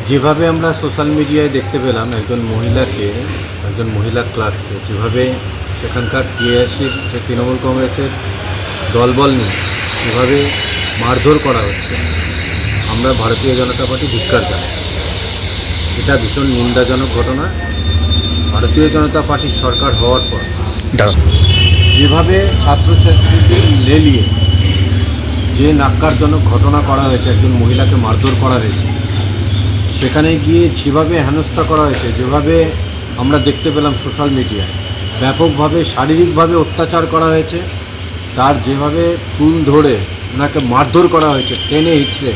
যেভাবে আমরা সোশ্যাল মিডিয়ায় দেখতে পেলাম একজন মহিলা ক্লার্ককে যেভাবে সেখানকার টিএসসির যে তৃণমূল কংগ্রেসের দলবল নিয়ে যেভাবে মারধর করা হচ্ছে, আমরা ভারতীয় জনতা পার্টি ধিক্কার জানাই। এটা ভীষণ নিন্দাজনক ঘটনা। ভারতীয় জনতা পার্টির সরকার হওয়ার পর যেভাবে ছাত্রছাত্রীদের লেলিয়ে যে ন্যাক্কারজনক ঘটনা করা হয়েছে, একজন মহিলাকে মারধর করা হয়েছে, সেখানে গিয়ে যেভাবে হেনস্থা করা হয়েছে, যেভাবে আমরা দেখতে পেলাম সোশ্যাল মিডিয়ায় ব্যাপকভাবে শারীরিকভাবে অত্যাচার করা হয়েছে, তার যেভাবে চুল ধরে ওনাকে মারধর করা হয়েছে টেনে হিঁচড়ে,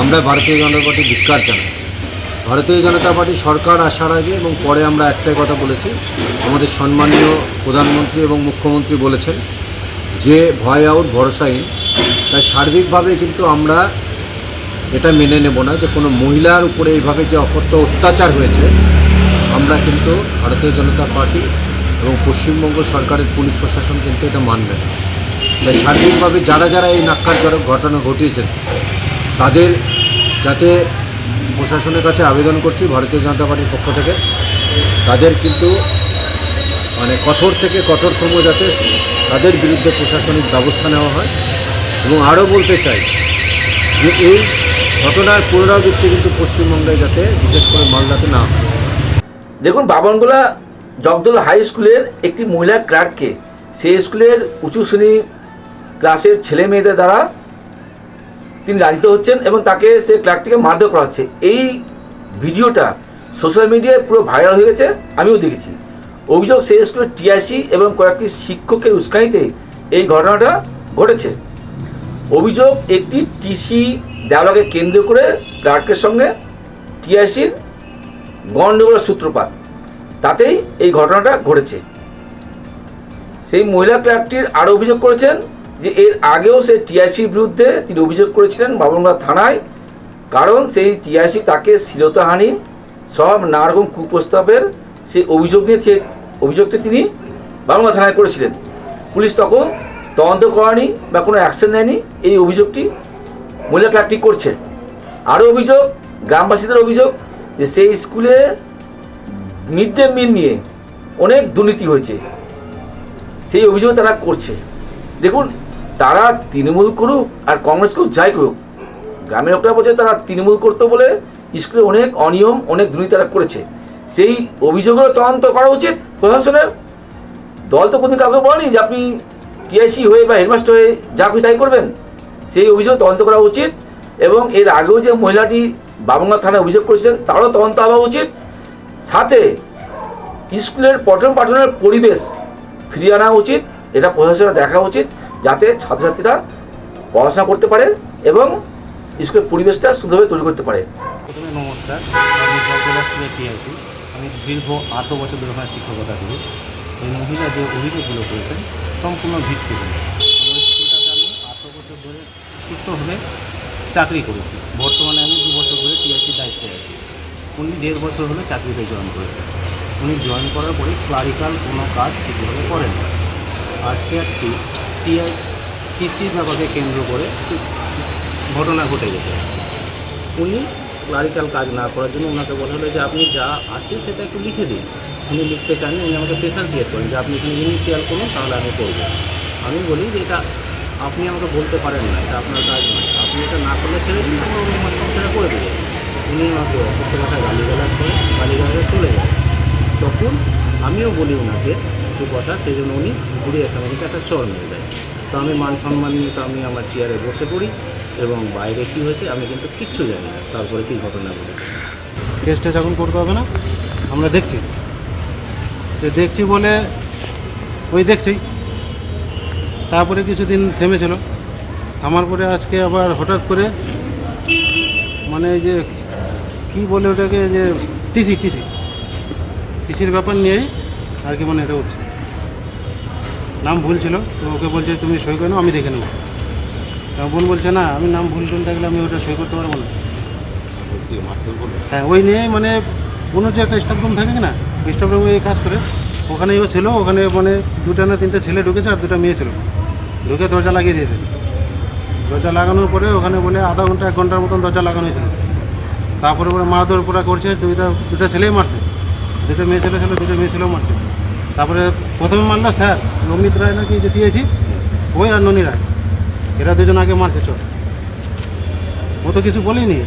আমরা ভারতীয় জনতা পার্টি ধিক্কার জানাই। ভারতীয় জনতা পার্টি সরকার আসার আগে এবং পরে আমরা একটাই কথা বলেছি, আমাদের সম্মানীয় প্রধানমন্ত্রী এবং মুখ্যমন্ত্রী বলেছেন যে ভয় আউট ভরসাহীন। তাই সার্বিকভাবে কিন্তু আমরা এটা মেনে নেব না যে কোনো মহিলার উপরে এইভাবে যে অত্যাচার হয়েছে, আমরা কিন্তু ভারতীয় জনতা পার্টি এবং পশ্চিমবঙ্গ সরকারের পুলিশ প্রশাসন কিন্তু এটা মানবে না। তাই সার্বিকভাবে যারা এই ন্যাক্কারজনক ঘটনা ঘটিয়েছেন তাদের যাতে প্রশাসনের কাছে আবেদন করছি ভারতীয় জনতা পার্টির পক্ষ থেকে, তাদের কিন্তু কঠোর থেকে কঠোরতম যাতে তাদের বিরুদ্ধে প্রশাসনিক ব্যবস্থা নেওয়া হয়। এবং আরও বলতে চাই যে এই ঘটনার পুনরাবৃত্তি কিন্তু পশ্চিমবঙ্গে যাতে বিশেষ করে মালদাতে না হয়। দেখুন, বাবনগোলা জগদল হাই স্কুলের একটি মহিলা ক্লার্ককে সেই স্কুলের উঁচু শ্রেণী ক্লাসের ছেলে মেয়েদের দ্বারা তিনি লাঞ্ছিত হচ্ছেন এবং তাকে সেই ক্লার্কটিকে মারধর করা হচ্ছে। এই ভিডিওটা সোশ্যাল মিডিয়ায় পুরো ভাইরাল হয়ে গেছে, আমিও দেখেছি। অভিযোগ সেই স্কুলের টিআইসি এবং কয়েকটি শিক্ষকের উস্কানিতে এই ঘটনাটা ঘটেছে। অভিযোগ একটি টিসি দেওয়াকে কেন্দ্র করে ক্লার্কের সঙ্গে টিআইসির গণ্ডগোলের সূত্রপাত, তাতেই এই ঘটনাটা ঘটেছে। সেই মহিলা ক্লার্কটির আরও অভিযোগ করেছেন যে এর আগেও সেই টিআইসির বিরুদ্ধে তিনি অভিযোগ করেছিলেন বাবনগোলা থানায়, কারণ সেই টিআইসি তাকে শ্লীলতাহানি সব নানা রকম কুপ্রস্তাবের সেই অভিযোগটি তিনি বাবনগোলা থানায় করেছিলেন। পুলিশ তখন তদন্ত করেনি বা কোনো অ্যাকশন নেয়নি। এই অভিযোগটি মহিলা ক্লার্কটি করছে। আরও অভিযোগ, গ্রামবাসীদের অভিযোগ যে সেই স্কুলে মিড ডে মিল নিয়ে অনেক দুর্নীতি হয়েছে, সেই অভিযোগ তারা করছে। দেখুন, তারা তৃণমূল করুক আর কংগ্রেস করুক, যাই করুক, গ্রামের লোকরা বলছে তারা তৃণমূল করতে বলে স্কুলে অনেক অনিয়ম, অনেক দুর্নীতি তারা করেছে। সেই অভিযোগগুলো তদন্ত করা উচিত প্রশাসনের। দল তো কোনদিন কাউকে বলেনি যে আপনি টিআইসি হয়ে বা হেডমাস্টার হয়ে যা খুশি তাই করবেন। সেই অভিযোগ তদন্ত করা উচিত এবং এর আগেও যে মহিলাটি বাবনগোলা থানায় অভিযোগ করেছিলেন তারও তদন্ত হওয়া উচিত। সাথে স্কুলের পঠন পাঠনের পরিবেশ ফিরিয়ে আনা উচিত, এটা প্রশাসনের দেখা উচিত, যাতে ছাত্রছাত্রীরা পড়াশোনা করতে পারে এবং স্কুলের পরিবেশটা সুন্দরভাবে তৈরি করতে পারে। প্রথমে নমস্কার, আমি জগদলা স্কুলের টিআইসি। আমি দীর্ঘ 18 বছর ধরে ওখানে শিক্ষকতা করি। এই মহিলা যে অভিযোগগুলো করেছেন সম্পূর্ণ ভিত্তিহীন। ওই স্কুলটাতে আমি 18 বছর ধরে সুস্থভাবে চাকরি করেছি। বর্তমানে আমি 2 বছর ধরে টিআইসির দায়িত্বে আছি। উনি 1.5 বছর হলে চাকরিতে জয়েন করেছেন। উনি জয়েন করার পরে ক্লারিক্যাল কোনো কাজ ঠিকভাবে করেন না। আজকে একটি টিসির ব্যাপারকে কেন্দ্র করে ঘটনা ঘটে গেছে। উনি ক্লারিক্যাল কাজ না করার জন্য ওনাকে বলা হলো যে আপনি যা আছে সেটা একটু লিখে দিন। উনি লিখতে চান, উনি আমাকে প্রেশার ক্রিয়েট করেন যে আপনি এখানে ইনিশিয়াল করুন, তাহলে আমি করব। আমি বলি যে এটা আপনি আমাকে বলতে পারেন না, এটা আপনার কাজ নয়, আপনি এটা না করলে ছেড়ে দিন, আমরা অন্য মাস্টার সেটা করে দেবো। উনি আমাকে অপত্য ভাষায় গালিগালাজ করে, গালিগালাজে চলে যায়। তখন আমিও বলি ওনাকে কিছু কথা, সেই জন্য উনি ঘুরে এসে আমাকে একটা চড় মেরে দেয়। তো আমি মান সম্মান নিয়ে তো আমি আমার চেয়ারে বসে পড়ি এবং বাইরে কী হয়েছে আমি কিন্তু কিচ্ছু জানি না। তারপরে কী ঘটনা ঘটেছে কেসটা যখন করতে হবে না, আমরা দেখছি বলে দেখছি। তারপরে কিছুদিন থেমেছিল, আমার পরে আজকে আবার হঠাৎ করে যে কি বলে ওটাকে, যে টিসির ব্যাপার নিয়েই আর কি এটা হচ্ছে। নাম ভুল ছিল, তো ওকে বলছে তুমি সই করে নাও, আমি দেখে নেব। বোন বলছে না, আমি নাম ভুল থাকলে আমি ওটা সই করতে পারবো না। হ্যাঁ, ওই নিয়ে কোনো যে একটা স্টাফ রুম থাকে না, স্টাফ রুমে এই কাজ করে, ওখানেই ও ছিল। ওখানে 2টা না 3টে ছেলে ঢুকেছে আর 2টা মেয়ে ছিল। ঢুকে দরজা লাগিয়ে দিয়েছে। দরজা লাগানোর পরে ওখানে বলে আধা ঘন্টা 1 ঘন্টার মতন দরজা লাগানো হয়েছিল। তারপরে ওরা মারধর ওরা করছে, দুটো ছেলেই মারছে, দুটো মেয়ে ছেলে ছিল, দুটো মেয়ে ছেলেও মারছে। তারপরে প্রথমে মারলো স্যার অমিত রায় নাকি যে দিয়েছি, ওই আর ননী রায়, এরা দুজন আগে মারছে চোট, ও তো কিছু বলেনি।